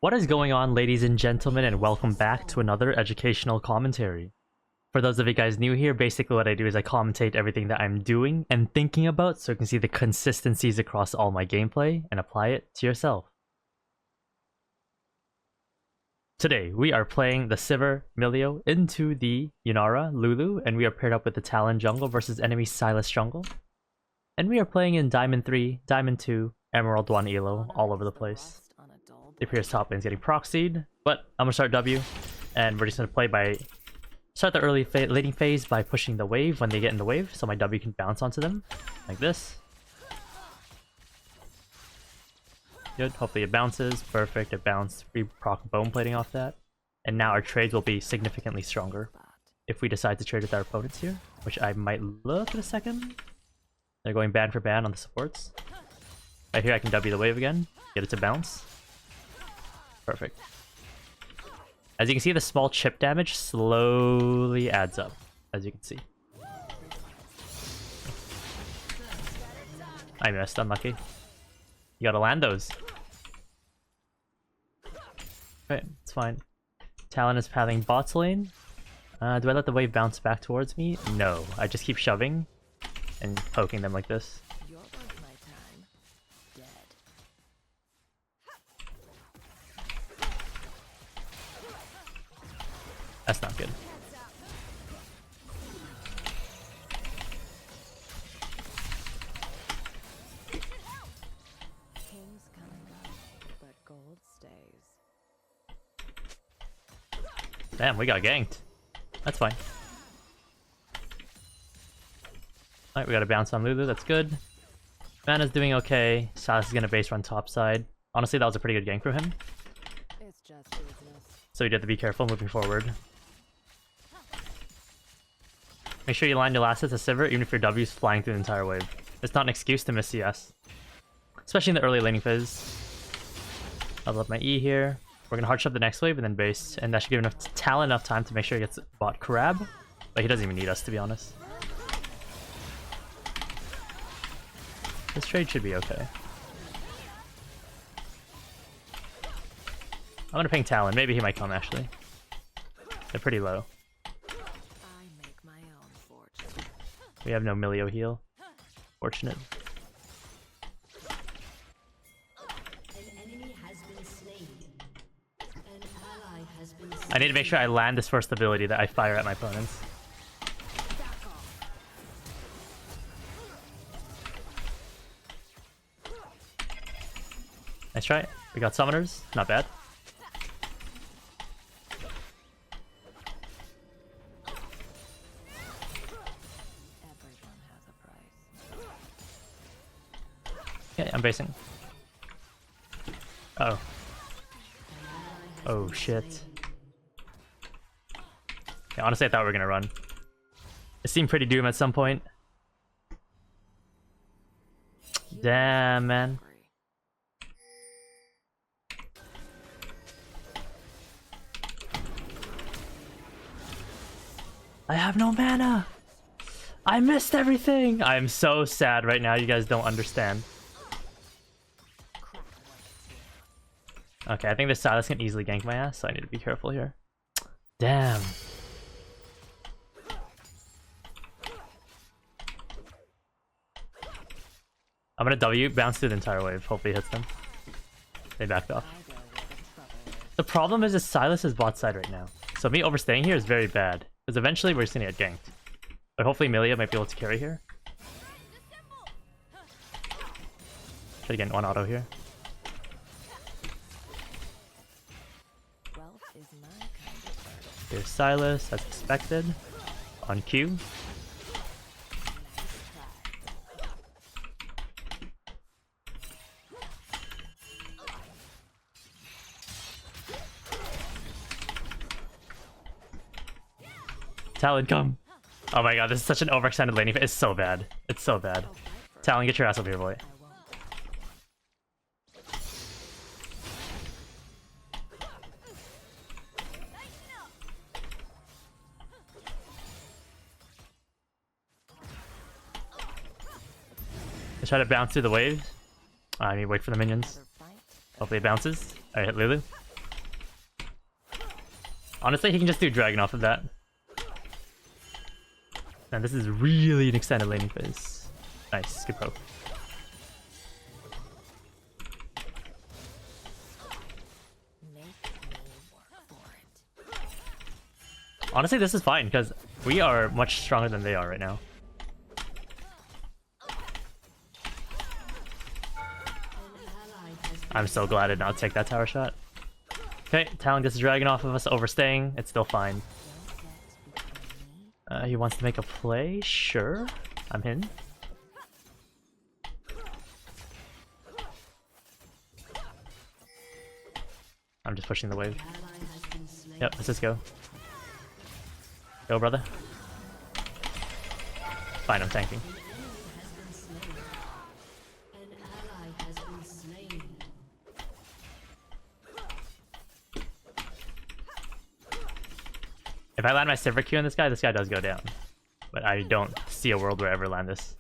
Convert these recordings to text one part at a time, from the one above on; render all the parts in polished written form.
What is going on, ladies and gentlemen, and welcome back to another educational commentary. For those of you guys new here, basically what I do is I commentate everything that I'm doing and thinking about so you can see the consistencies across all my gameplay and apply it to yourself. Today, we are playing the Sivir Milio into the Yunara Lulu, and we are paired up with the Talon jungle versus enemy Sylas jungle. And we are playing in Diamond 3, Diamond 2, Emerald 1 Elo, all over the place. It appears top lane's getting proxied, but I'm gonna start W, and we're just gonna play by start the early laning phase by pushing the wave when they get in the wave, so my W can bounce onto them like this. Good. Hopefully it bounces. Perfect. It bounced. We proc bone plating off that, and now our trades will be significantly stronger if we decide to trade with our opponents here, which I might look in a second. They're going ban for ban on the supports. Right here, I can W the wave again, get it to bounce. Perfect. As you can see, the small chip damage slowly adds up, as you can see. I missed, unlucky. You gotta land those. Okay, it's fine. Talon is pathing bot lane. Do I let the wave bounce back towards me? No, I just keep shoving and poking them like this. That's not good. King's coming up, but gold stays. Damn, we got ganked. That's fine. Alright, we got a bounce on Lulu, that's good. Mana's doing okay. Sylas is gonna base run top side. Honestly, that was a pretty good gank from him. It's just business. So you have to be careful moving forward. Make sure you line your last hit to Sivir, even if your W is flying through the entire wave. It's not an excuse to miss CS. Especially in the early laning phase. I'll up my E here. We're gonna hard shove the next wave and then base, and that should give enough Talon enough time to make sure he gets bot crab. But he doesn't even need us, to be honest. This trade should be okay. I'm gonna ping Talon. Maybe he might come, actually. They're pretty low. I make my own fortune. We have no Milio heal. Fortunate. I need to make sure I land this first ability that I fire at my opponents. Nice try. We got summoners. Not bad. Everyone has a price. Okay, I'm basing. Oh. Oh shit. Yeah, honestly, I thought we were gonna run. It seemed pretty doom at some point. Damn, man. I have no mana! I missed everything! I am so sad right now, you guys don't understand. Okay, I think this Sylas can easily gank my ass, so I need to be careful here. Damn. I'm gonna W, bounce through the entire wave, hopefully it hits them. They backed off. The problem is Sylas is bot side right now, so me overstaying here is very bad, because eventually we're just gonna get ganked. But hopefully Milio might be able to carry here. Should get one auto here. Here's Sylas, as expected. On Q. Talon, come! Oh my god, this is such an overextended laning. It's so bad. It's so bad. Talon, get your ass over here, boy. I try to bounce through the waves. I need to wait for the minions. Hopefully it bounces. Alright, hit Lulu. Honestly, he can just do dragon off of that. And this is really an extended laning phase. Nice, good poke. Make me work for it. Honestly, this is fine because we are much stronger than they are right now. I'm so glad I did not take that tower shot. Okay, Talon gets a dragon off of us, overstaying. It's still fine. He wants to make a play? Sure. I'm in. I'm just pushing the wave. Yep, let's just go. Go, brother. Fine, I'm tanking. If I land my Sivir Q on this guy does go down. But I don't see a world where I ever land this.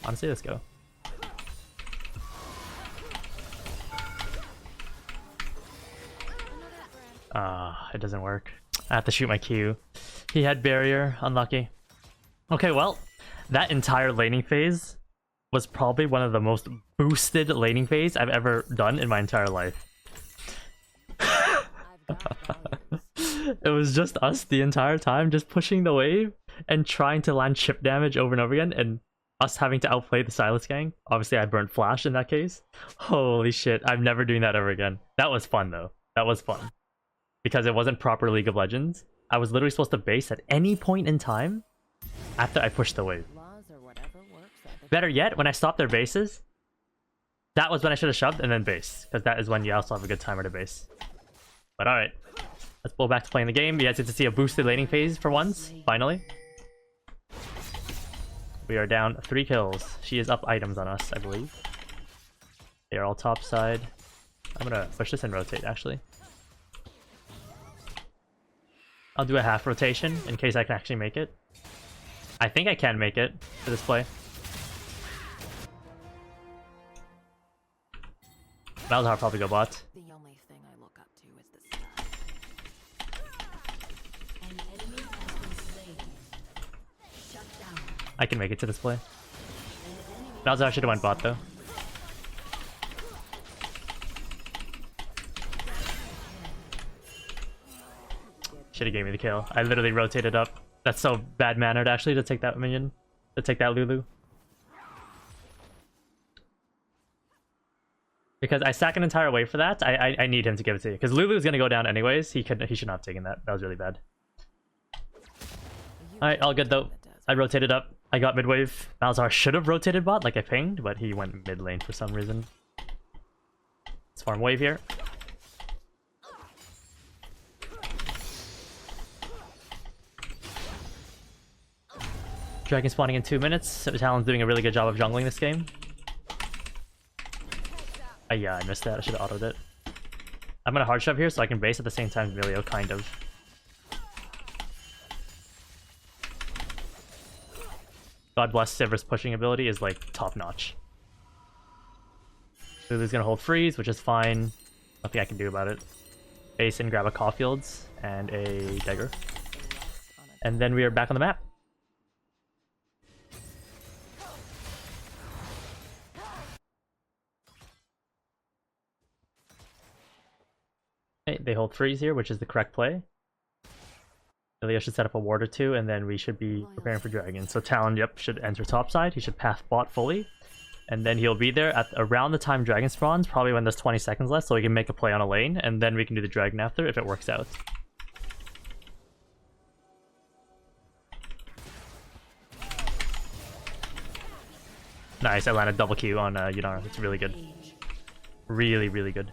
Honestly, let's go. It doesn't work. I have to shoot my Q. He had barrier, unlucky. Okay, well, that entire laning phase was probably one of the most boosted laning phase I've ever done in my entire life. It was just us the entire time, just pushing the wave and trying to land chip damage over and over again, and us having to outplay the Silas gang. Obviously, I burnt Flash in that case. Holy shit, I'm never doing that ever again. That was fun, though. That was fun. Because it wasn't proper League of Legends. I was literally supposed to base at any point in time after I pushed the wave. Better yet, when I stopped their bases, that was when I should have shoved and then base. Because that is when you also have a good timer to base. But alright. Let's pull back to playing the game. You guys get to see a boosted laning phase for once, finally. We are down 3 kills. She is up items on us, I believe. They are all top side. I'm gonna push this and rotate, actually. I'll do a half rotation in case I can actually make it. I think I can make it for this play. Malzahar probably go bot. The only thing I look up to is the sky. An enemy has been slain. Shut down. I can make it to this play. Malzahar should have went bot though. Should have gave me the kill. I literally rotated up. That's so bad mannered actually to take that minion. To take that Lulu. Because I stack an entire wave for that. I need him to give it to you. Because Lulu's gonna go down anyways. He should not have taken that. That was really bad. Alright, all good though. I rotated up. I got mid wave. Malzahar should have rotated bot like I pinged, but he went mid lane for some reason. Let's farm wave here. Dragon spawning in 2 minutes. Talon's doing a really good job of jungling this game. Yeah, I missed that. I should have autoed it. I'm gonna hard shove here so I can base at the same time as Emilio, kind of. God bless Sivir's pushing ability is like top notch. Lulu's gonna hold freeze, which is fine. Nothing I can do about it. Base and grab a Caulfield's and a dagger. And then we are back on the map. Okay, they hold freeze here, which is the correct play. Emilio should set up a ward or two, and then we should be preparing for dragon. So Talon, yep, should enter topside. He should path bot fully. And then he'll be there at around the time dragon spawns, probably when there's 20 seconds left, so we can make a play on a lane, and then we can do the dragon after if it works out. Nice, I landed double Q on Yunara. It's really good. Really, really good.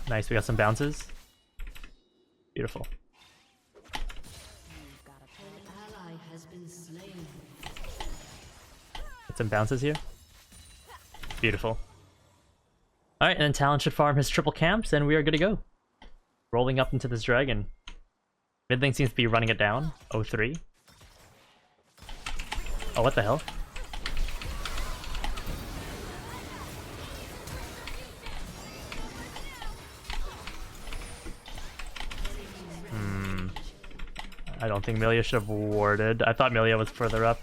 Nice, we got some bounces. Beautiful. Get some bounces here. Beautiful. Alright, and then Talon should farm his triple camps, and we are good to go. Rolling up into this dragon. Mid lane seems to be running it down. 0-3. Oh, what the hell? I don't think Milia should have warded. I thought Milia was further up.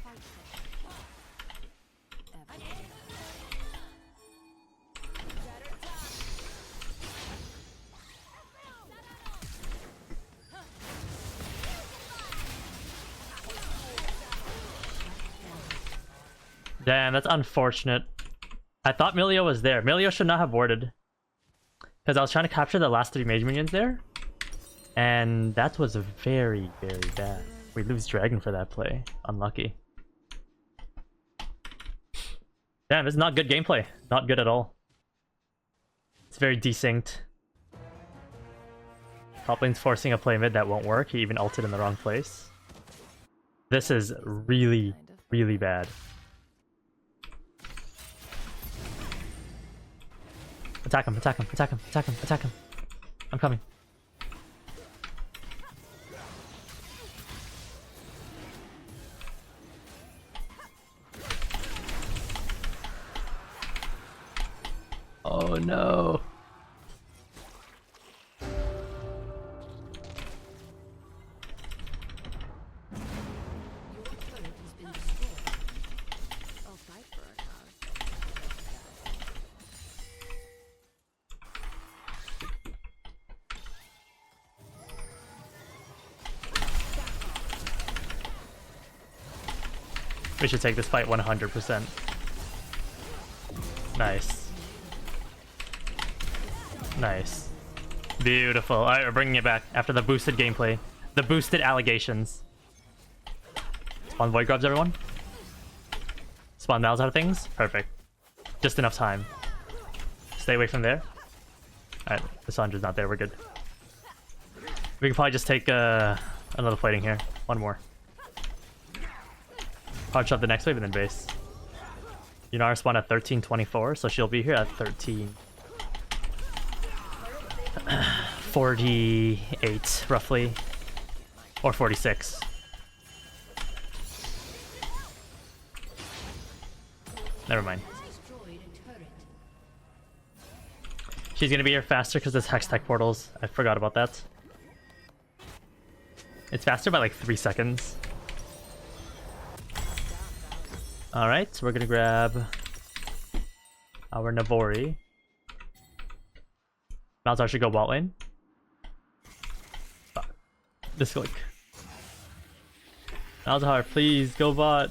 Damn, that's unfortunate. I thought Milia was there. Milia should not have warded. Because I was trying to capture the last 3 mage minions there. And that was very, very bad. We lose Dragon for that play. Unlucky. Damn, this is not good gameplay. Not good at all. It's very desynced. Top lane's forcing a play mid that won't work. He even ulted in the wrong place. This is really, really bad. Attack him, attack him, attack him, attack him, attack him. I'm coming. Oh no. We should take this fight 100%. Nice. Nice. Beautiful. Alright, we're bringing it back after the boosted gameplay. The boosted allegations. Spawn Void Grubs, everyone. Spawn Malzahar things. Perfect. Just enough time. Stay away from there. Alright, the Sandra's not there. We're good. We can probably just take another plating here. One more. Hard shove the next wave and then base. Yunara spawned at 13:24, so she'll be here at 13:48 roughly, or 46. Never mind. She's gonna be here faster because there's Hex Tech portals. I forgot about that. It's faster by like 3 seconds. Alright, so we're gonna grab our Navori. Malzahar should go bot lane. Fuck. Misclick. Malzahar, please go bot.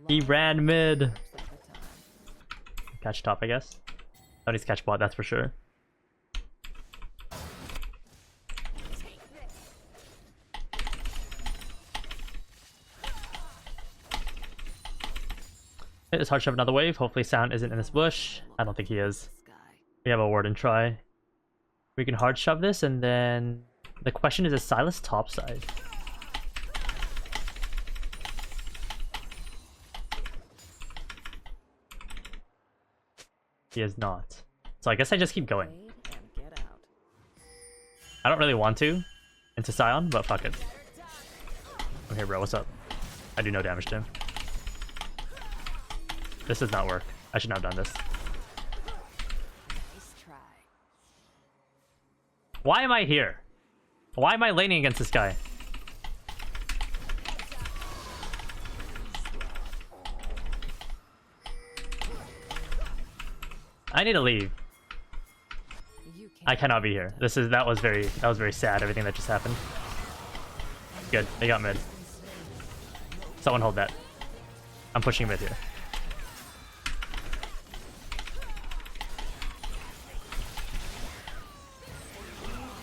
He ran mid. Catch top, I guess. Oh, needs to catch bot, that's for sure. It's hard to shove another wave. Hopefully Sound isn't in this bush. I don't think he is. We have a ward and try. We can hard shove this, and then the question is Silas topside? He is not. So I guess I just keep going. I don't really want to into Sion, but fuck it. Okay, bro, what's up? I do no damage to him. This does not work. I should not have done this. Why am I here? Why am I laning against this guy? I need to leave. I cannot be here. That was very sad, everything that just happened. Good, they got mid. Someone hold that. I'm pushing mid here.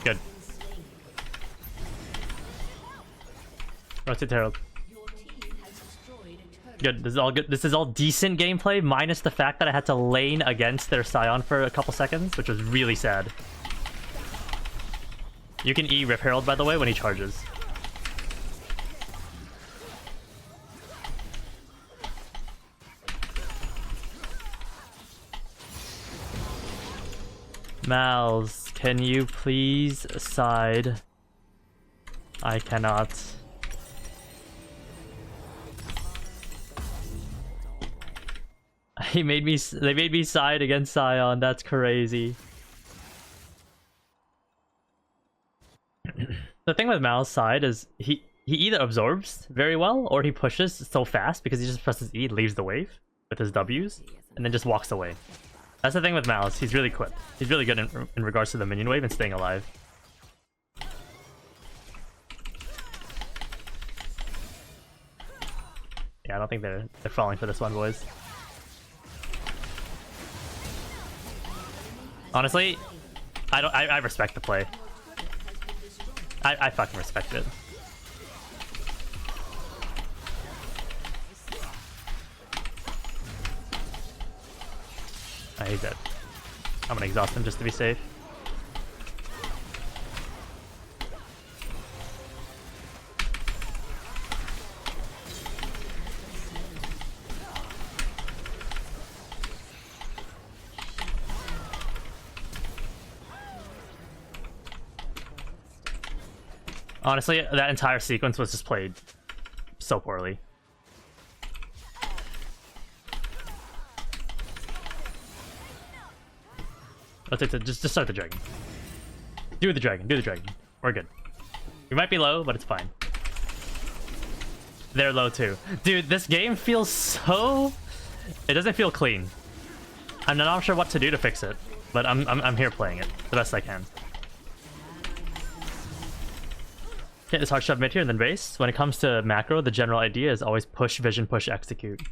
Good. Rotate Herald. Good. This is all good. This is all decent gameplay, minus the fact that I had to lane against their Sion for a couple seconds, which was really sad. You can E Rip Herald, by the way, when he charges. Mal's, can you please side? I cannot. They made me side against Sion. That's crazy. The thing with Mal's side is he either absorbs very well or he pushes so fast because he just presses E, leaves the wave with his W's, and then just walks away. That's the thing with Mal's. He's really quick. He's really good in regards to the minion wave and staying alive. Yeah, I don't think they're falling for this one, boys. Honestly, I respect the play. I fucking respect it. He's dead. I'm gonna exhaust him just to be safe. Honestly, that entire sequence was just played so poorly. Just start the dragon. Do the dragon. We're good. We might be low, but it's fine. They're low too. Dude, this game feels so... It doesn't feel clean. I'm not sure what to do to fix it, but I'm here playing it the best I can. Hit this hard shove mid here and then base. When it comes to macro, the general idea is always push vision, push execute.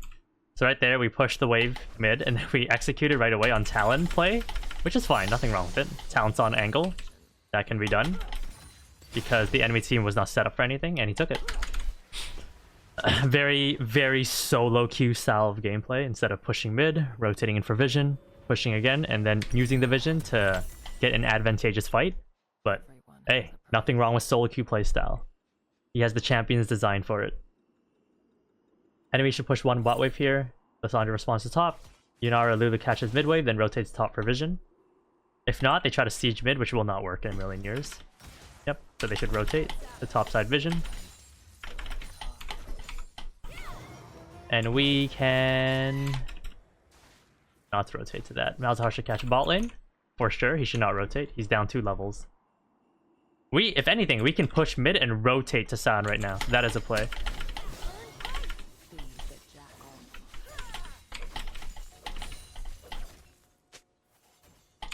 So right there, we push the wave mid and then we execute it right away on Talon play, which is fine, nothing wrong with it. Talon's on angle, that can be done because the enemy team was not set up for anything and he took it. Very, very solo queue style of gameplay. Instead of pushing mid, rotating in for vision, pushing again, and then using the vision to get an advantageous fight. But hey, nothing wrong with solo queue playstyle. He has the champions designed for it. Enemy should push one bot wave here. Lissandra responds to top. Yunara Lulu catches mid wave, then rotates top for vision. If not, they try to siege mid, which will not work in a million years. Yep, so they should rotate the top side vision. And we can not rotate to that. Malzahar should catch bot lane. For sure, he should not rotate. He's down 2 levels. If anything, we can push mid and rotate to Sion right now. That is a play.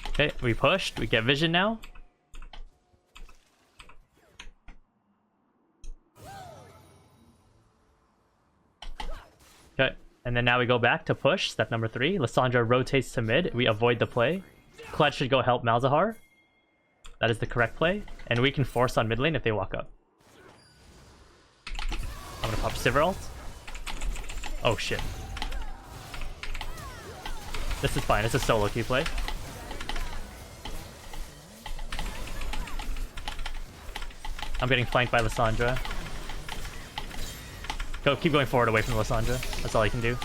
Okay, we pushed. We get vision now. Okay, and then now we go back to push. Step number 3. Lissandra rotates to mid. We avoid the play. Kled should go help Malzahar. That is the correct play. And we can force on mid lane if they walk up. I'm gonna pop Sivir ult. Oh shit. This is fine. It's a solo queue play. I'm getting flanked by Lissandra. Keep going forward away from Lissandra. That's all you can do.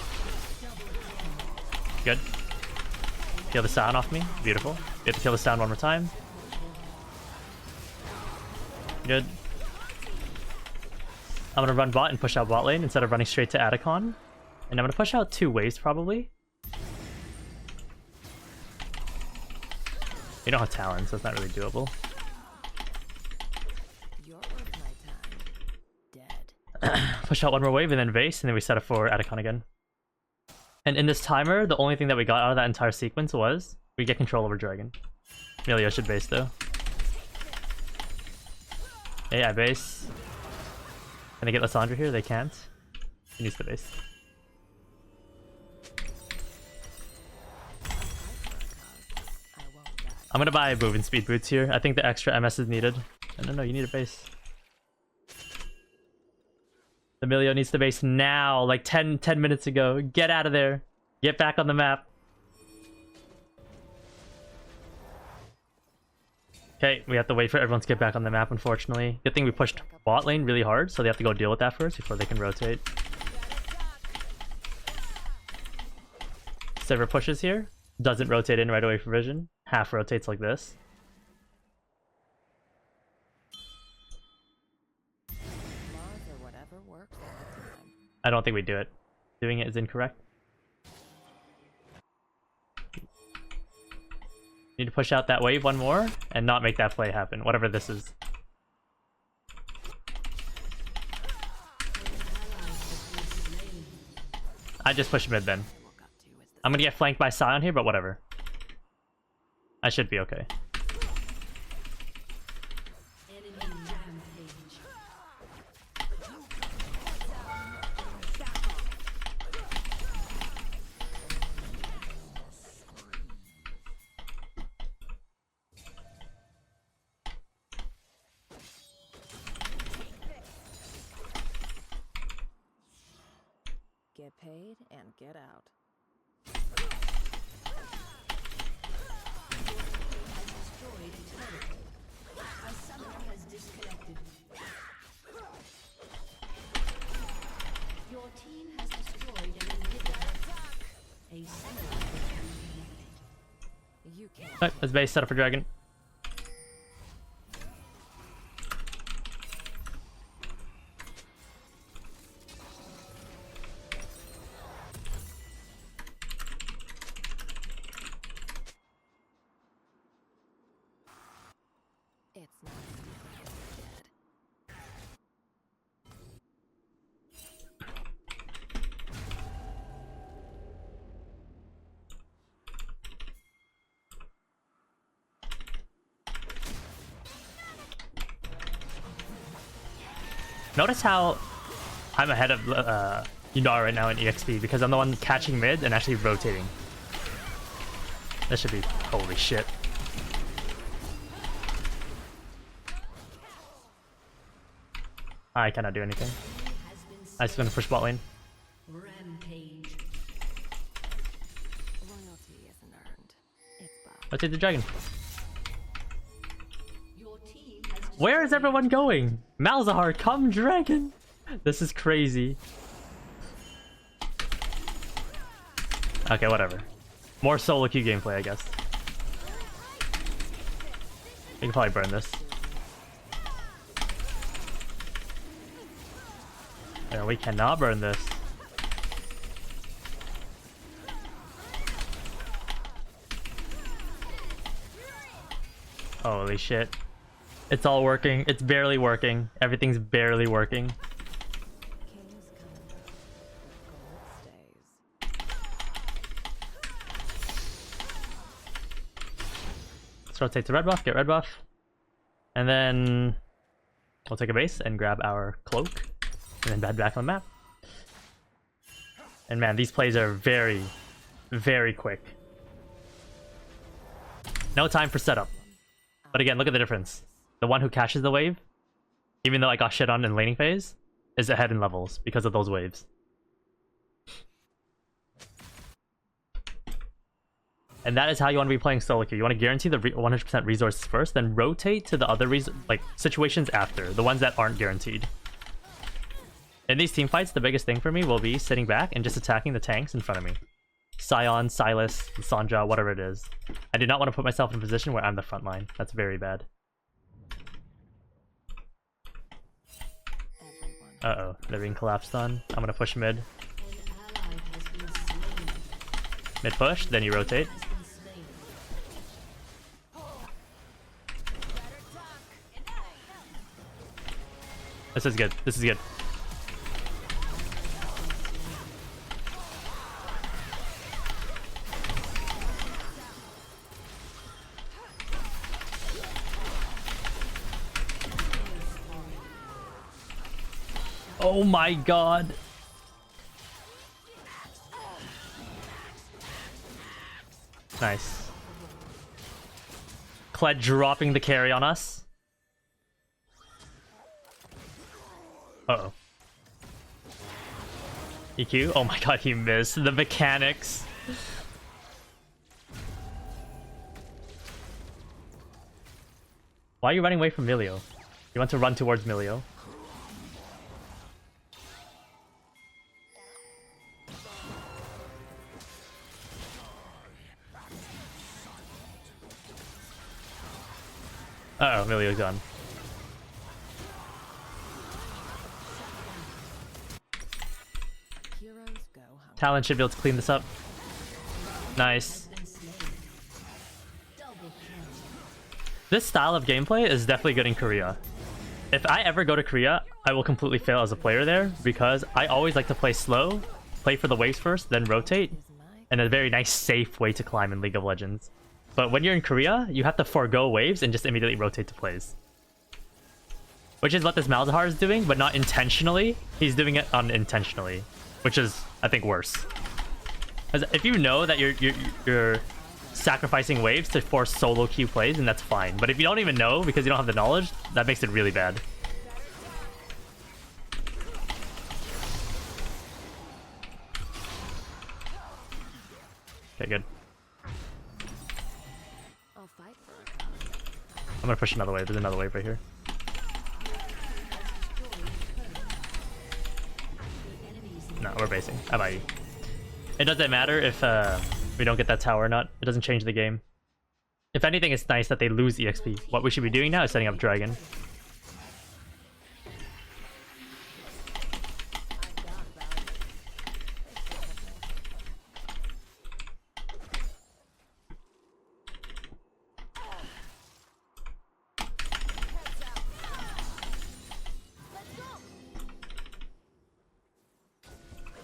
Good. Kill the sound off me. Beautiful. We have to kill the sound one more time. Good. I'm gonna run bot and push out bot lane instead of running straight to Adc. And I'm gonna push out 2 waves probably. You don't have Talon, so it's not really doable. Push out 1 more wave and then Vayne, and then we set up for Adc again. And in this timer, the only thing that we got out of that entire sequence was we get control over Dragon. Emilio should base though. Hey, I base. Can they get Lissandra here? They can't. He needs to base. I'm gonna buy movement speed boots here. I think the extra MS is needed. No, you need a base. Emilio needs to base now, like 10 minutes ago. Get out of there. Get back on the map. Okay, we have to wait for everyone to get back on the map, unfortunately. Good thing we pushed bot lane really hard, so they have to go deal with that first before they can rotate. Sivir pushes here. doesn't rotate in right away for vision. Half rotates like this. I don't think we do it. Doing it is incorrect. Need to push out that wave one more and not make that play happen, whatever this is. I just push mid then. I'm gonna get flanked by Sion here, but whatever. I should be okay. Get paid and get out. A summoner has disconnected. Your team has destroyed an inhibitor. A summoner has reconnected. You can't. Alright, let's base set up for dragon. It's not dead. Notice how I'm ahead of Yudar right now in EXP because I'm the one catching mid and actually rotating. That should be holy shit. I cannot do anything. I just gonna push bot lane. Rampage. Loyalty isn't earned. It's bought. Let's hit the dragon. Your team has Where is everyone going? Malzahar, come dragon! This is crazy. Okay, whatever. More solo queue gameplay, I guess. We can probably burn this. No, we cannot burn this. Holy shit. It's all working. It's barely working. Everything's barely working. Kings come. Gold stays. Let's rotate to red buff, get red buff. And then we'll take a base and grab our cloak. And then head back on the map. And man, these plays are very, very quick. No time for setup. But again, look at the difference. The one who catches the wave, even though I got shit on in laning phase, is ahead in levels because of those waves. And that is how you want to be playing solo queue. You want to guarantee the 100% resources first, then rotate to the other situations after, the ones that aren't guaranteed. In these team fights, the biggest thing for me will be sitting back and just attacking the tanks in front of me. Sion, Silas, Sandra, whatever it is. I do not want to put myself in a position where I'm the front line. That's very bad. Uh-oh, they're being collapsed on. I'm gonna push mid. an ally has been slain. Mid push, then you rotate. Has been slain. This is good. This is good. Oh my god. Nice. Kled dropping the carry on us. Uh-oh. EQ? Oh my god, he missed. The mechanics. Why are you running away from Milio? You want to run towards Milio. Uh oh, Emilio's gone. Heroes go hungry. Talon should be able to clean this up. Nice. This style of gameplay is definitely good in Korea. If I ever go to Korea, I will completely fail as a player there because I always like to play slow, play for the waves first, then rotate, and a very nice safe way to climb in League of Legends. But when you're in Korea, you have to forego waves and just immediately rotate to plays. Which is what this Malzahar is doing, but not intentionally. He's doing it unintentionally, which is, I think, worse. Because if you know that you're sacrificing waves to force solo queue plays, and that's fine. But if you don't even know because you don't have the knowledge, that makes it really bad. Okay, good. I'll fight for a cause. I'm gonna push another wave. There's another wave right here. No, we're basing. How about you? It doesn't matter if we don't get that tower or not. It doesn't change the game. If anything, it's nice that they lose EXP. What we should be doing now is setting up Dragon.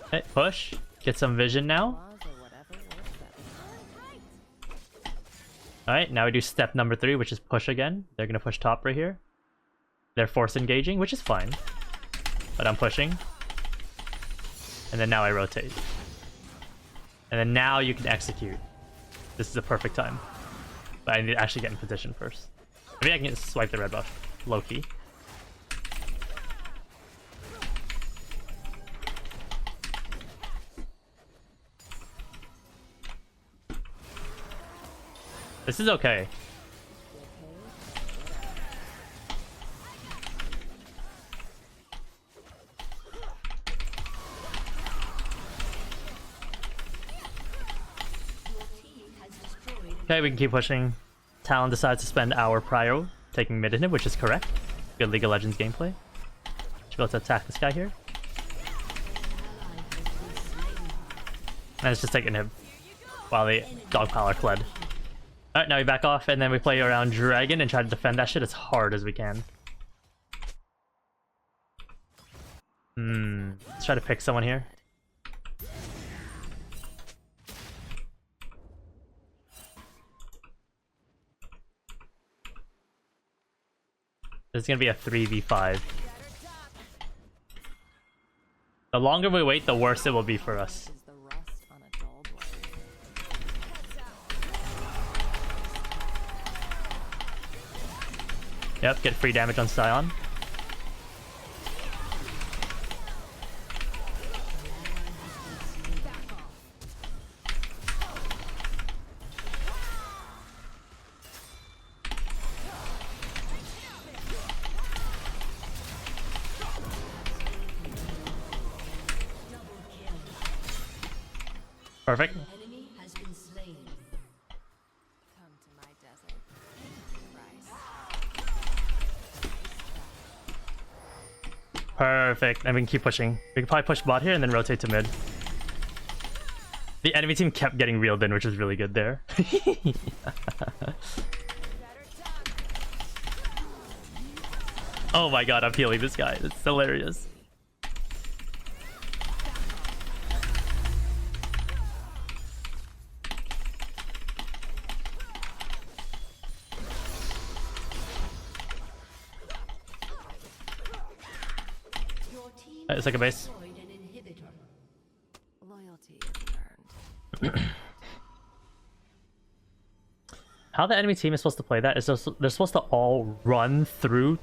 Okay, push. Get some vision now. Laws or whatever works better. Alright, now we do step number 3, which is push again. They're gonna push top right here. They're force engaging, which is fine. But I'm pushing. And then now I rotate. And then now you can execute. This is a perfect time. But I need to actually get in position first. Maybe I can swipe the red buff. Low key. This is okay. Okay, we can keep pushing. Talon decides to spend our prio taking mid inhib, which is correct. Good League of Legends gameplay. Should be able to attack this guy here. And it's just take inhib while the dog pile are fled. Alright, now we back off and then we play around Dragon and try to defend that shit as hard as we can. Let's try to pick someone here. This is gonna be a 3v5. The longer we wait, the worse it will be for us. Is the rust on a dull blade. Yep, get free damage on Sion. Perfect. Enemy has been slain. Come to my desert. Rice. Perfect. And we can keep pushing. We can probably push bot here and then rotate to mid. The enemy team kept getting reeled in, which was really good there. Oh my god, I'm healing this guy. It's hilarious. Your team Alright, second base. destroyed an inhibitor. Loyalty is earned. How the enemy team is supposed to play that is they're supposed to all run through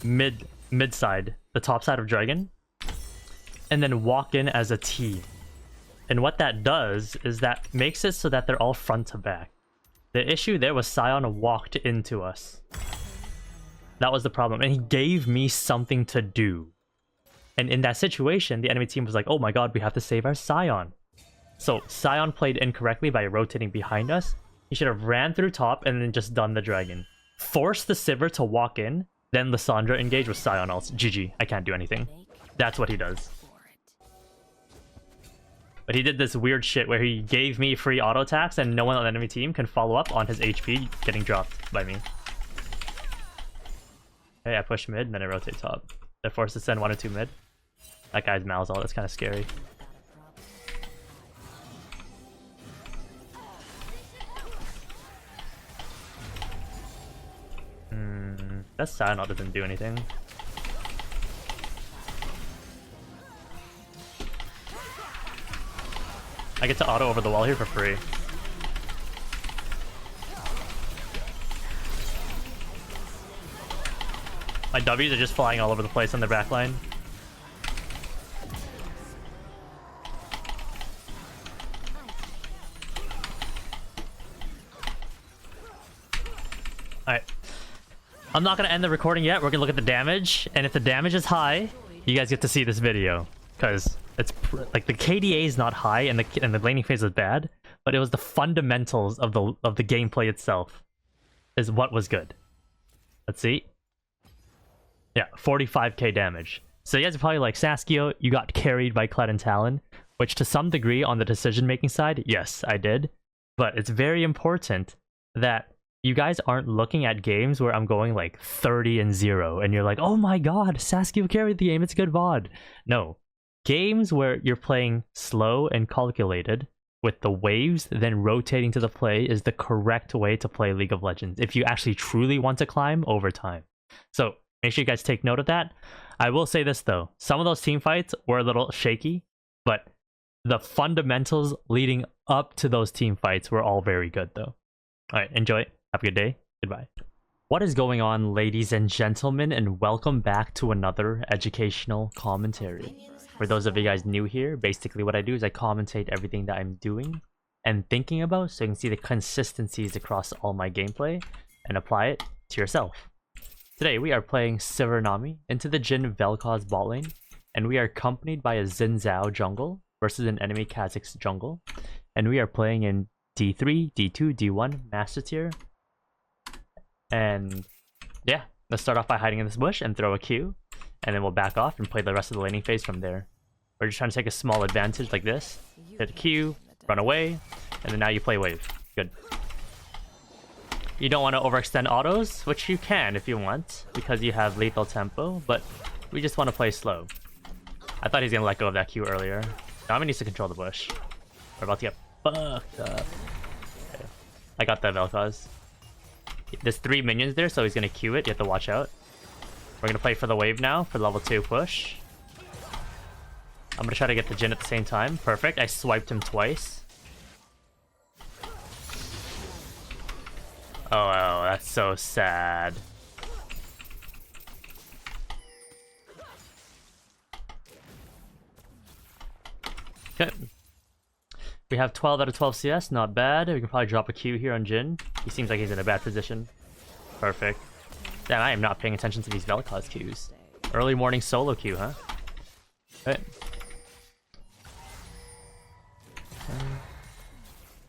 mid side, the top side of Dragon, and then walk in as a team. And what that does is that makes it so that they're all front to back. The issue there was Sion walked into us. That was the problem, and he gave me something to do. And in that situation, the enemy team was like, oh my god, we have to save our Sion. So Sion played incorrectly by rotating behind us. He should have ran through top and then just done the Dragon. force the Sivir to walk in, then Lissandra engage with Scion ults. GG. I can't do anything. That's what he does. But he did this weird shit where he gave me free auto attacks and no one on the enemy team can follow up on his HP getting dropped by me. Okay, I push mid, and then I rotate top. They're forced to send 1 or 2 mid. That guy's Malzahn, that's kind of scary. That Scion ult doesn't do anything. I get to auto over the wall here for free. My W's are just flying all over the place on their backline. Alright. I'm not going to end the recording yet. We're going to look at the damage. And if the damage is high, you guys get to see this video. Because it's like the KDA is not high and the laning phase is bad. But it was the fundamentals of the gameplay itself is what was good. Let's see. Yeah, 45k damage. So you guys are probably like, Saskio, you got carried by Kled and Talon. Which to some degree on the decision-making side, yes, I did. But it's very important that you guys aren't looking at games where I'm going like 30-0 and you're like, oh my god, Saskio carried the game, it's good VOD. No. Games where you're playing slow and calculated with the waves, then rotating to the play is the correct way to play League of Legends if you actually truly want to climb over time. So make sure you guys take note of that. I will say this though, some of those team fights were a little shaky, but the fundamentals leading up to those team fights were all very good though. Alright, enjoy. Have a good day. Goodbye. What is going on, ladies and gentlemen, and welcome back to another educational commentary. For those of you guys new here, basically what I do is I commentate everything that I'm doing and thinking about so you can see the consistencies across all my gameplay and apply it to yourself. Today we are playing Sivir Nami into the Jhin Vel'Koz bot lane, and we are accompanied by a Xin Zhao jungle versus an enemy Kha'Zix jungle, and we are playing in D3, D2, D1 Master Tier. And yeah, let's start off by hiding in this bush and throw a Q, and then we'll back off and play the rest of the laning phase from there. We're just trying to take a small advantage like this. Hit a Q, run away, and then now you play wave. Good. You don't want to overextend autos, which you can if you want, because you have lethal tempo, but we just want to play slow. I thought he's going to let go of that Q earlier. Nami needs to control the bush. We're about to get fucked up. Okay. I got that Vel'Koz. There's 3 minions there, so he's going to Q it. You have to watch out. We're going to play for the wave now, for the level 2 push. I'm going to try to get the Jhin at the same time. Perfect. I swiped him twice. Oh, that's so sad. Okay. We have 12 out of 12 CS, not bad. We can probably drop a Q here on Jhin. He seems like he's in a bad position. Perfect. Damn, I am not paying attention to these Vel'Koz Qs. Early morning solo Q, huh? Okay.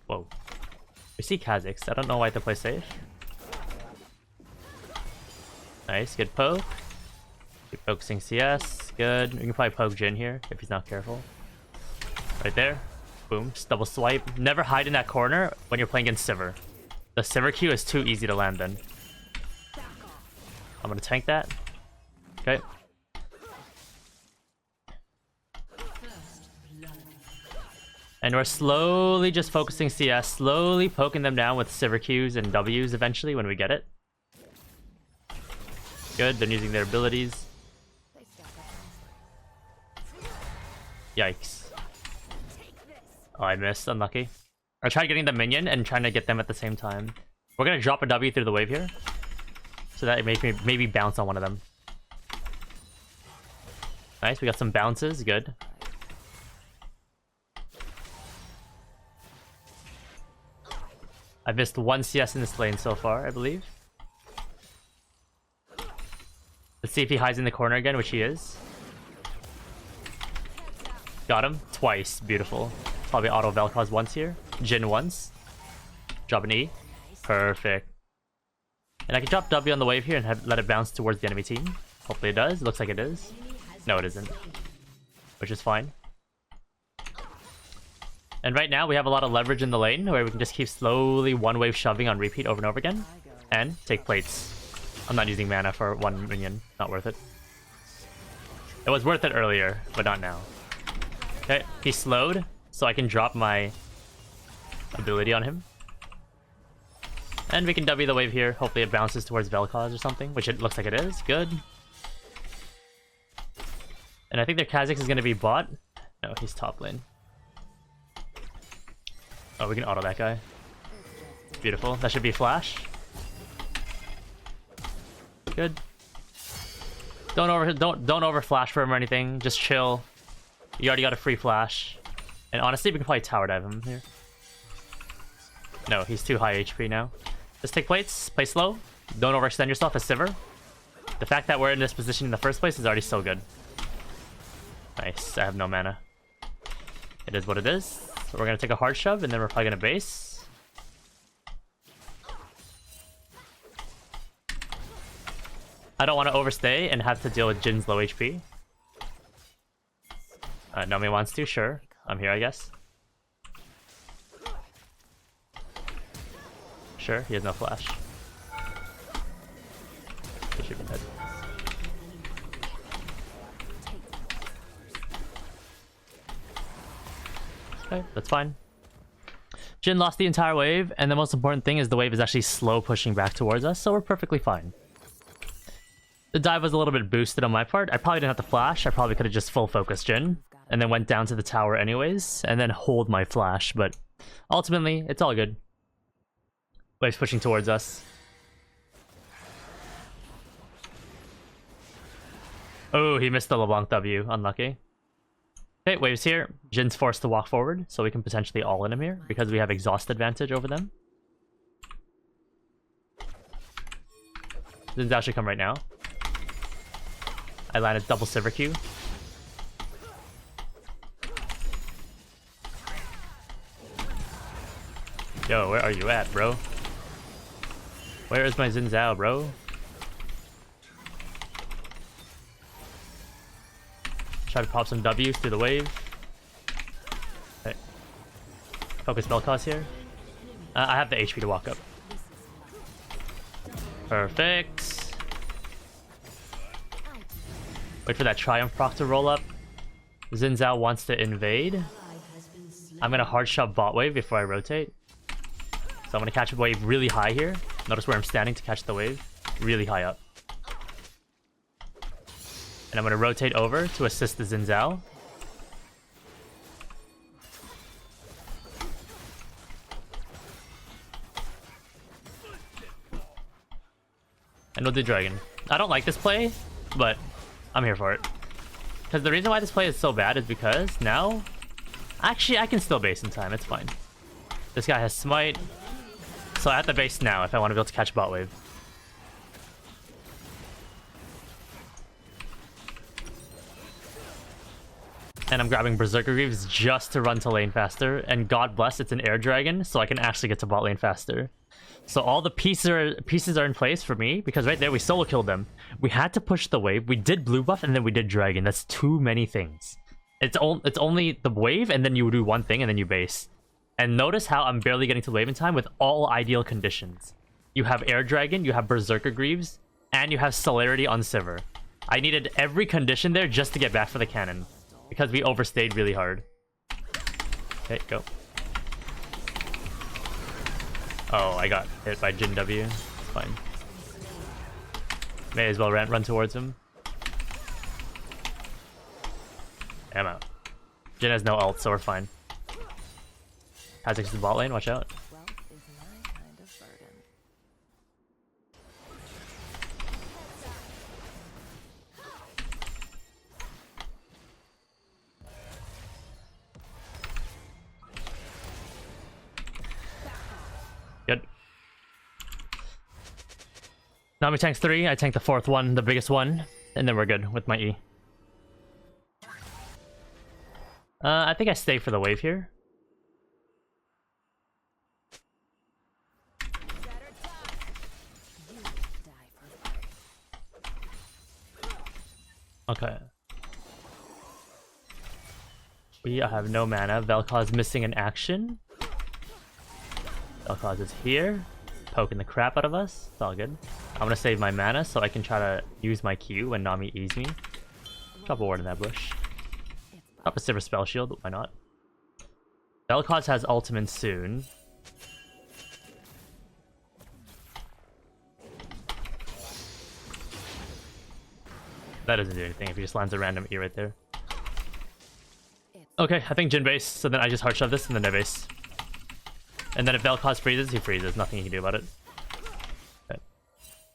Whoa. We see Kha'Zix. I don't know why to play safe. Nice, good poke. Keep focusing CS. Good. We can probably poke Jhin here if he's not careful. Right there. Boom. Just double swipe. Never hide in that corner when you're playing against Sivir. The Sivir Q is too easy to land then. I'm gonna tank that. Okay. And we're slowly just focusing CS, slowly poking them down with Sivir Qs and Ws eventually when we get it. Good, they're using their abilities. Yikes. Oh, I missed. Unlucky. I tried getting the minion and trying to get them at the same time. We're gonna drop a W through the wave here, so that it makes me maybe bounce on one of them. Nice, we got some bounces. Good. I've missed 1 CS in this lane so far, I believe. Let's see if he hides in the corner again, which he is. Got him. Twice. Beautiful. Probably auto Vel'Koz once here. Jhin once. Drop an E. Perfect. And I can drop W on the wave here and let it bounce towards the enemy team. Hopefully it does. It looks like it is. No, it isn't. Which is fine. And right now we have a lot of leverage in the lane where we can just keep slowly one wave shoving on repeat over and over again. And take plates. I'm not using mana for one minion. Not worth it. It was worth it earlier, but not now. Okay, he's slowed, so I can drop my ability on him. And we can W the wave here. Hopefully it bounces towards Vel'Koz or something, which it looks like it is. Good. And I think their Kha'Zix is going to be bot. No, he's top lane. Oh, we can auto that guy. Beautiful. That should be flash. Good. Don't over flash for him or anything. Just chill. You already got a free flash. And honestly, we can probably tower dive him here. No, he's too high HP now. Just take plates, play slow. Don't overextend yourself as Sivir. The fact that we're in this position in the first place is already so good. Nice, I have no mana. It is what it is. So we're gonna take a hard shove and then we're probably gonna base. I don't want to overstay and have to deal with Jin's low HP. Nomi wants to, sure. I'm here, I guess. Sure, he has no flash. He should be dead. Okay, that's fine. Jin lost the entire wave, and the most important thing is the wave is actually slow pushing back towards us, so we're perfectly fine. The dive was a little bit boosted on my part. I probably didn't have to flash. I probably could have just full focused Jin, and then went down to the tower anyways, and then hold my flash, but ultimately, it's all good. Wave's pushing towards us. Oh, he missed the LeBlanc W. Unlucky. Okay, wave's here. Jin's forced to walk forward, so we can potentially all-in him here, because we have exhaust advantage over them. Jin's actually come right now. I landed double Sivir Q. Yo, where are you at, bro? Where is my Xin Zhao, bro? Try to pop some W's through the wave. Okay. Focus Vel'Koz here. I have the HP to walk up. Perfect. Wait for that Triumph proc to roll up. Xin Zhao wants to invade. I'm gonna hard shove bot wave before I rotate. So I'm gonna catch a wave really high here. Notice where I'm standing to catch the wave. Really high up. And I'm gonna rotate over to assist the Xin Zhao. And we'll do Dragon. I don't like this play, but I'm here for it. Because the reason why this play is so bad is because now... Actually, I can still base in time. It's fine. This guy has Smite. So I have to base now if I want to be able to catch bot wave. And I'm grabbing Berserker Greaves just to run to lane faster. And God bless, it's an air dragon, so I can actually get to bot lane faster. So all the pieces are in place for me, because right there we solo killed them. We had to push the wave. We did blue buff, and then we did dragon. That's too many things. It's only the wave, and then you do one thing, and then you base. And notice how I'm barely getting to the wave in time with all ideal conditions. You have air dragon, you have Berserker Greaves, and you have celerity on Sivir. I needed every condition there just to get back for the cannon, because we overstayed really hard. Okay, go. Oh, I got hit by Jin W. It's fine. May as well run towards him. I'm out. Jin has no ult, so we're fine. Kha'Zix is the bot lane, watch out. Wealth is my kind of burden. Good. Nami tanks 3, I tank the 4th one, the biggest one, and then we're good with my E. I think I stay for the wave here. Okay. We have no mana. Vel'Koz missing an action. Vel'Koz is here, poking the crap out of us. It's all good. I'm gonna save my mana so I can try to use my Q when Nami E's me. Drop a ward in that bush. Drop a Sivir spell shield, why not? Vel'Koz has ultimate soon. That doesn't do anything if he just lands a random E right there. Okay, I think Jhin base, so then I just hard shove this and then I base. And then if Vel'Koz freezes, he freezes. Nothing you can do about it. Okay.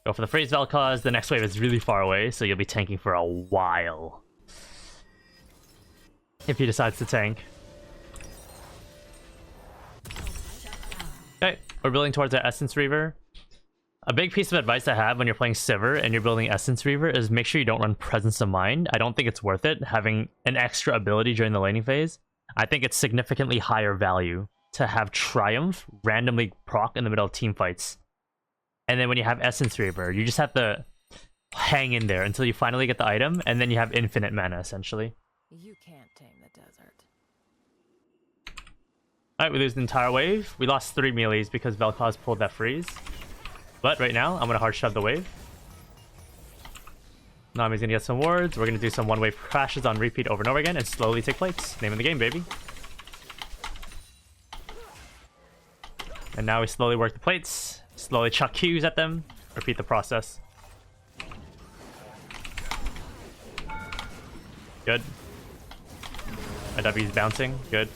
Go for the freeze Vel'Koz. The next wave is really far away, so you'll be tanking for a while. If he decides to tank. Okay, we're building towards our Essence Reaver. A big piece of advice I have when you're playing Sivir and you're building Essence Reaver is make sure you don't run Presence of Mind. I don't think it's worth it having an extra ability during the laning phase. I think it's significantly higher value to have Triumph randomly proc in the middle of team fights. And then when you have Essence Reaver, you just have to hang in there until you finally get the item, and then you have infinite mana, essentially. You can't tame the desert. Alright, we lose the entire wave. We lost 3 melees because Vel'Koz pulled that freeze. But right now, I'm going to hard shove the wave. Nami's going to get some wards. We're going to do some one-wave crashes on repeat over and over again and slowly take plates. Name of the game, baby. And now we slowly work the plates. Slowly chuck Qs at them. Repeat the process. Good. My W's bouncing. Good.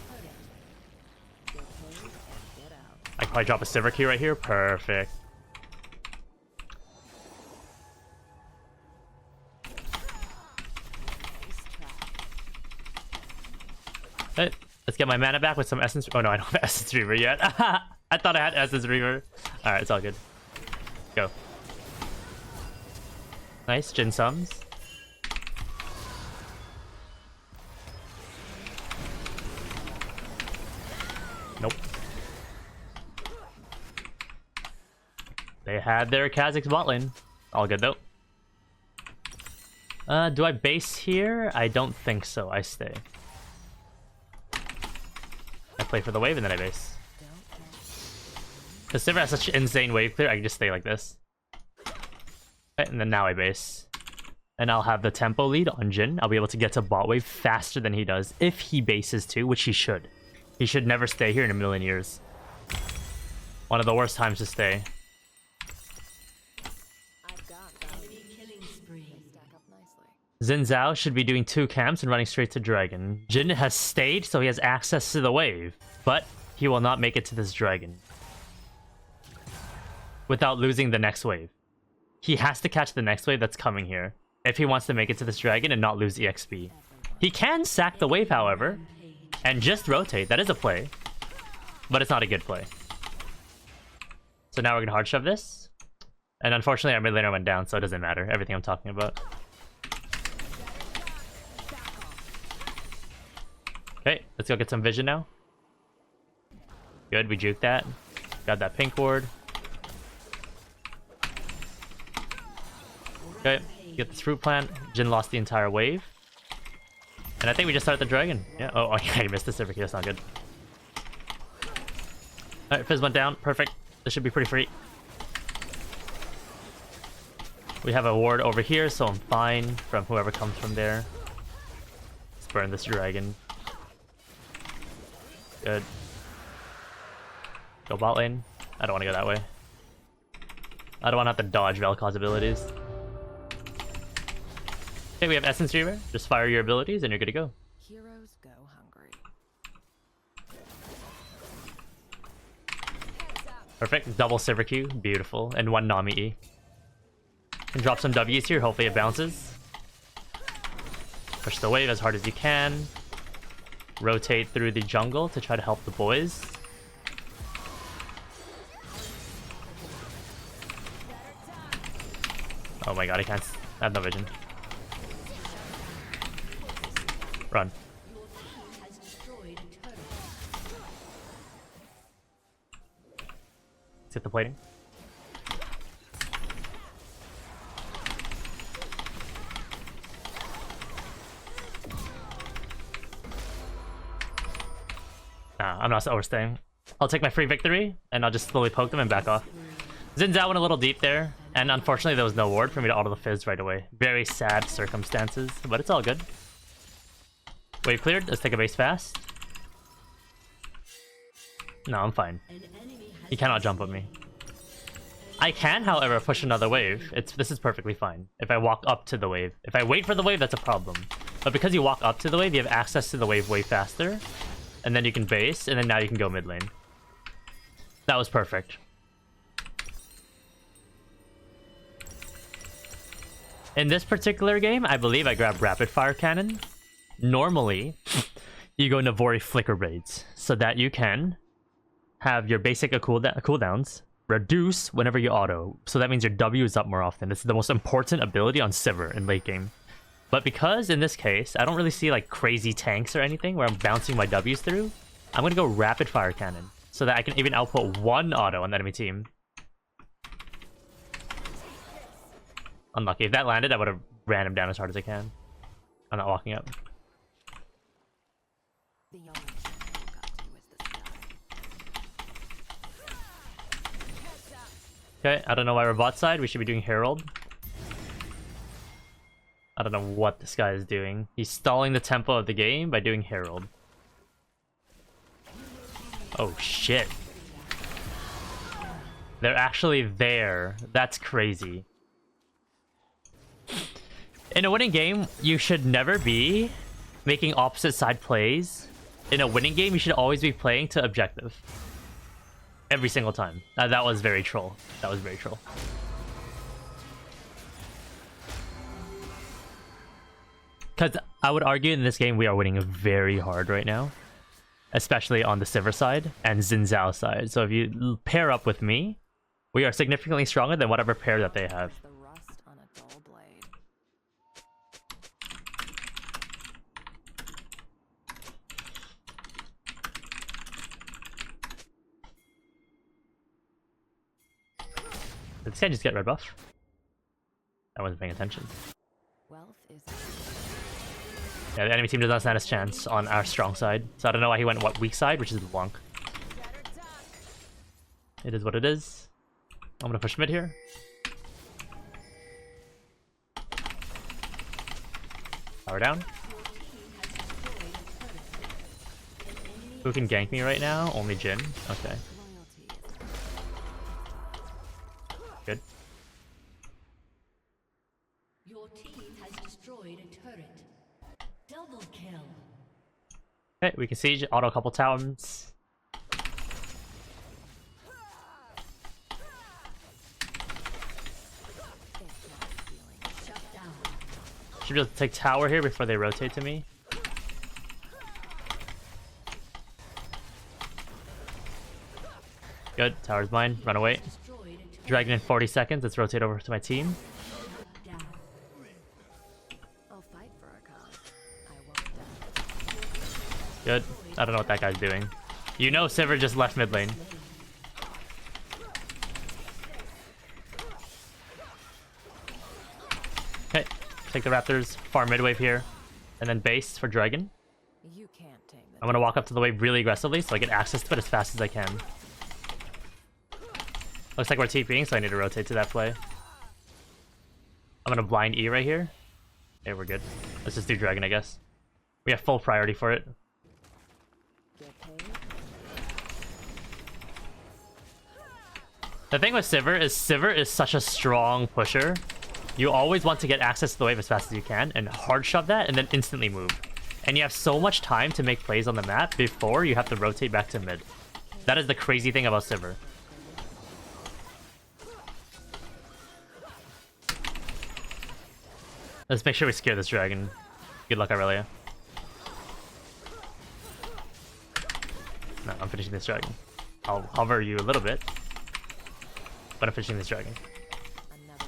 I can probably drop a Sivir Q right here. Perfect. Hey, let's get my mana back with some Essence. Oh no, I don't have Essence Reaver yet. I thought I had Essence Reaver. Alright, it's all good. Go. Nice, Jhin sums. Nope. They had their Kha'Zix bot lane. All good though. Do I base here? I don't think so. I stay. I play for the wave and then I base. Because Sivir has such insane wave clear, I can just stay like this. Okay, and then now I base. And I'll have the tempo lead on Jhin. I'll be able to get to bot wave faster than he does, if he bases too, which he should. He should never stay here in a million years. One of the worst times to stay. Xin Zhao should be doing 2 camps and running straight to dragon. Jhin has stayed, so he has access to the wave, but he will not make it to this dragon without losing the next wave. He has to catch the next wave that's coming here if he wants to make it to this dragon and not lose EXP. He can sack the wave, however, and just rotate. That is a play, but it's not a good play. So now we're gonna hard shove this, and unfortunately our mid laner went down, so it doesn't matter. Everything I'm talking about. Okay, let's go get some vision now. Good, we juked that. Got that pink ward. Okay, get this fruit plant. Jhin lost the entire wave. And I think we just started the dragon. Yeah, oh yeah, you missed the Sivir. That's not good. Alright, Fizz went down. Perfect. This should be pretty free. We have a ward over here, so I'm fine from whoever comes from there. Let's burn this dragon. Good. Go bot lane. I don't want to go that way. I don't want to have to dodge Vel'Koz abilities. Okay, we have Essence Reaver. Just fire your abilities and you're good to go. Heroes go hungry. Perfect. Double Sivir Q. Beautiful. And 1 Nami E. Can drop some W's here. Hopefully it bounces. Push the wave as hard as you can. Rotate through the jungle to try to help the boys. Oh my god, I can't. I have no vision. Run. Let's hit the plating. Nah, I'm not overstaying. I'll take my free victory, and I'll just slowly poke them and back off. Xin Zhao went a little deep there, and unfortunately there was no ward for me to auto the fizz right away. Very sad circumstances, but it's all good. Wave cleared, let's take a base fast. No, I'm fine. He cannot jump with me. I can, however, push another wave. This is perfectly fine. If I walk up to the wave. If I wait for the wave, that's a problem. But because you walk up to the wave, you have access to the wave way faster. And then you can base, and then now you can go mid lane. That was perfect. In this particular game, I believe I grabbed Rapid Fire Cannon. Normally, you go Navori Flicker Raids, so that you can have your basic cooldowns reduce whenever you auto. So that means your W is up more often. This is the most important ability on Sivir in late game. But because in this case, I don't really see like crazy tanks or anything where I'm bouncing my W's through, I'm going to go Rapid Fire Cannon so that I can even output one auto on the enemy team. Unlucky. If that landed, I would have ran him down as hard as I can. I'm not walking up. The only thing I got to is the sky. Okay, I don't know why we're bot side. We should be doing Herald. I don't know what this guy is doing. He's stalling the tempo of the game by doing Herald. Oh shit. They're actually there. That's crazy. In a winning game, you should never be making opposite side plays. In a winning game, you should always be playing to objective. Every single time. That was very troll. That was very troll. Because I would argue in this game we are winning very hard right now. Especially on the Sivir side and Xin Zhao side. So if you pair up with me, we are significantly stronger than whatever pair that they have. The rust on a dull blade. Did this guy just get red buff? I wasn't paying attention. Wealth is Yeah, the enemy team does not stand a chance on our strong side. So I don't know why he went weak side, which is Wonk. It is what it is. I'm gonna push mid here. Power down. Who can gank me right now? Only Jin. Okay. loyalty. Good. Your team has destroyed a turret. Double kill. Okay, we can siege, auto a couple towns. Shut down. Should be able to take tower here before they rotate to me. Good, tower's mine. Run away. Destroyed a turret. Dragon in 40 seconds. Let's rotate over to my team. Down. I'll fight for our cause. I won't die. Good. I don't know what that guy's doing. You know Sivir just left mid lane. Okay, take the Raptors, farm mid wave here, and then base for Dragon. You can't tame the I'm gonna walk up to the wave really aggressively so I get access to it as fast as I can. Looks like we're TPing, so I need to rotate to that play. I'm gonna blind E right here. Okay, we're good. Let's just do Dragon, I guess. We have full priority for it. get paid. The thing with Sivir is such a strong pusher. You always want to get access to the wave as fast as you can and hard shove that and then instantly move. And you have so much time to make plays on the map before you have to rotate back to mid. That is the crazy thing about Sivir. Let's make sure we scare this dragon. Good luck, Aurelia. No, I'm finishing this dragon. I'll hover you a little bit. But I'm finishing this dragon. Another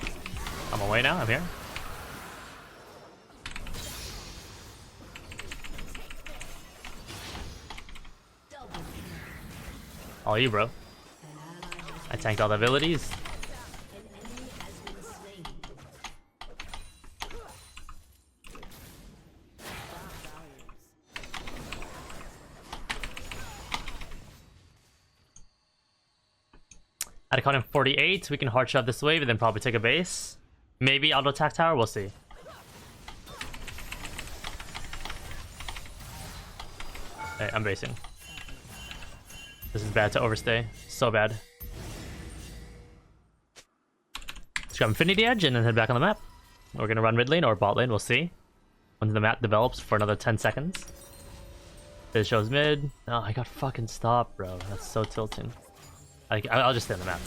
fight. I'm away now, I'm here. All you, bro. I tanked all the abilities. An enemy has been slain. Values. At a count of 48, we can hard shove this wave and then probably take a base. Maybe auto attack tower, we'll see. Hey, I'm basing. This is bad to overstay. So bad. Let's grab Infinity Edge and then head back on the map. We're gonna run mid lane or bot lane, we'll see. When the map develops for another 10 seconds. This shows mid. Oh, I got fucking stopped, bro. That's so tilting. I'll just stay on the map.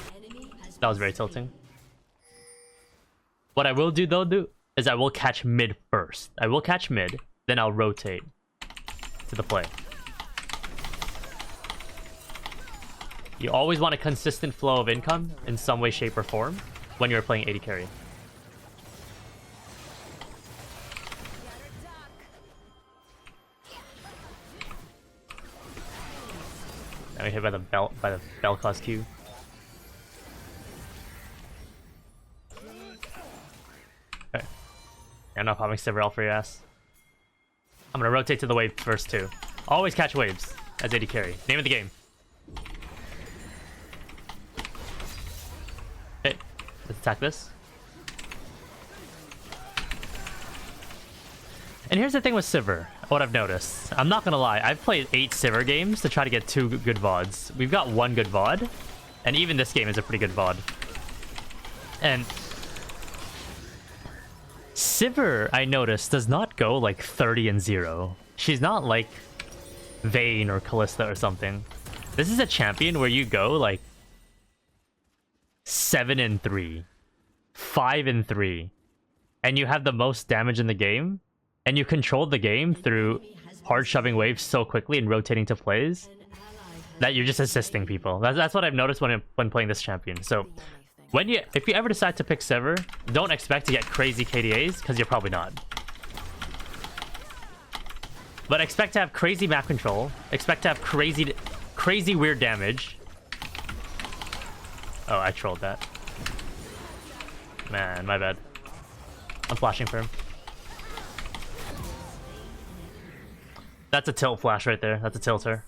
That was very tilting. What I will do though, is I will catch mid first. I will catch mid, then I'll rotate to the play. You always want a consistent flow of income in some way, shape, or form when you're playing AD carry. Now we hit by the bell class Q. Okay. I'm not popping Sivir for your ass. I'm gonna rotate to the wave first too. Always catch waves as AD carry. Name of the game. Okay, let's attack this. And here's the thing with Sivir, what I've noticed. I'm not gonna lie, I've played 8 Sivir games to try to get 2 good VODs. We've got 1 good VOD, and even this game is a pretty good VOD. And Sivir, I noticed, does not go like 30-0. She's not like Vayne or Kalista or something. This is a champion where you go like 7-3, 5-3, and you have the most damage in the game. And you control the game through hard shoving waves so quickly and rotating to plays that you're just assisting people. That's what I've noticed when playing this champion. So if you ever decide to pick Sivir, don't expect to get crazy KDAs because you're probably not. But expect to have crazy map control. Expect to have crazy weird damage. Oh, I trolled that. Man, my bad. I'm flashing for him. That's a tilt flash right there. That's a tilter.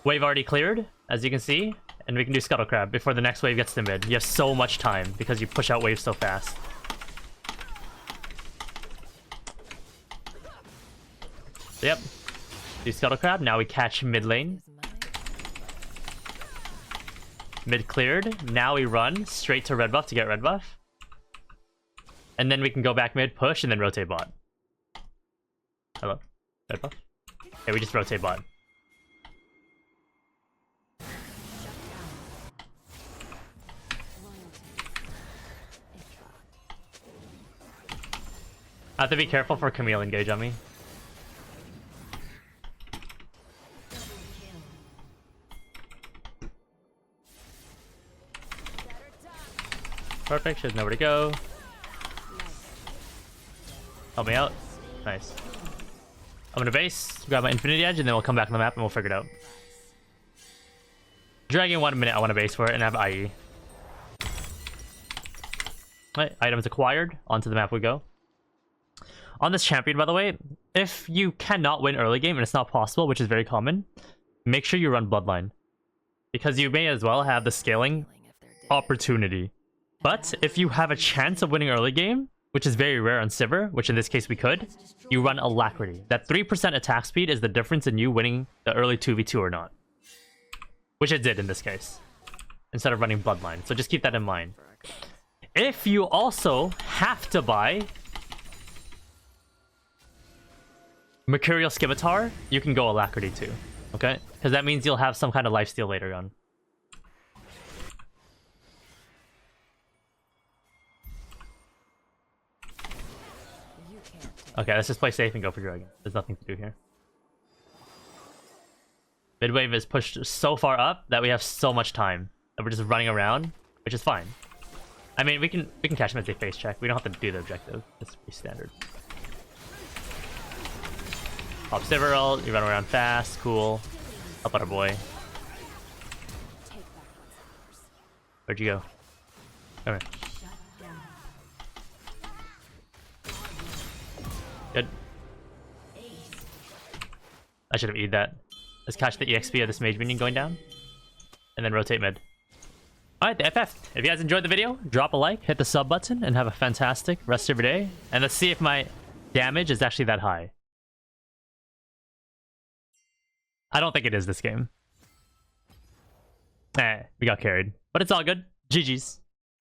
Wave already cleared, as you can see. And we can do Scuttle Crab before the next wave gets to mid. You have so much time because you push out waves so fast. Yep. Do Scuttle Crab. Now we catch mid lane. Mid cleared. Now we run straight to red buff to get red buff. And then we can go back mid, push, and then rotate bot. Hello? Red buff? Okay, we just rotate bot. I have to be careful for Camille engage on me. Perfect, she has nowhere to go. Help me out. Nice. I'm gonna base, grab my Infinity Edge, and then we'll come back on the map and we'll figure it out. Dragon 1 minute, I want to base for it and have IE. Right, items acquired, onto the map we go. On this champion, by the way, if you cannot win early game and it's not possible, which is very common, make sure you run Bloodline. Because you may as well have the scaling opportunity. But if you have a chance of winning early game, which is very rare on Sivir, which in this case we could, you run Alacrity. That 3% attack speed is the difference in you winning the early 2v2 or not. Which it did in this case, instead of running Bloodline. So just keep that in mind. If you also have to buy Mercurial Scimitar, you can go Alacrity too, okay? Because that means you'll have some kind of lifesteal later on. Okay, let's just play safe and go for Dragon. There's nothing to do here. Midwave is pushed so far up that we have so much time that we're just running around, which is fine. I mean, we can catch him as they face check. We don't have to do the objective. It's pretty standard. Pop Sivir ult, you run around fast, cool. Help out our boy. Where'd you go? Come here. Good. I should have E'd that. Let's catch the EXP of this mage minion going down. and then rotate mid. Alright, the FF. If you guys enjoyed the video, drop a like, hit the sub button, and have a fantastic rest of your day. And let's see if my damage is actually that high. I don't think it is this game. We got carried. But it's all good. GG's.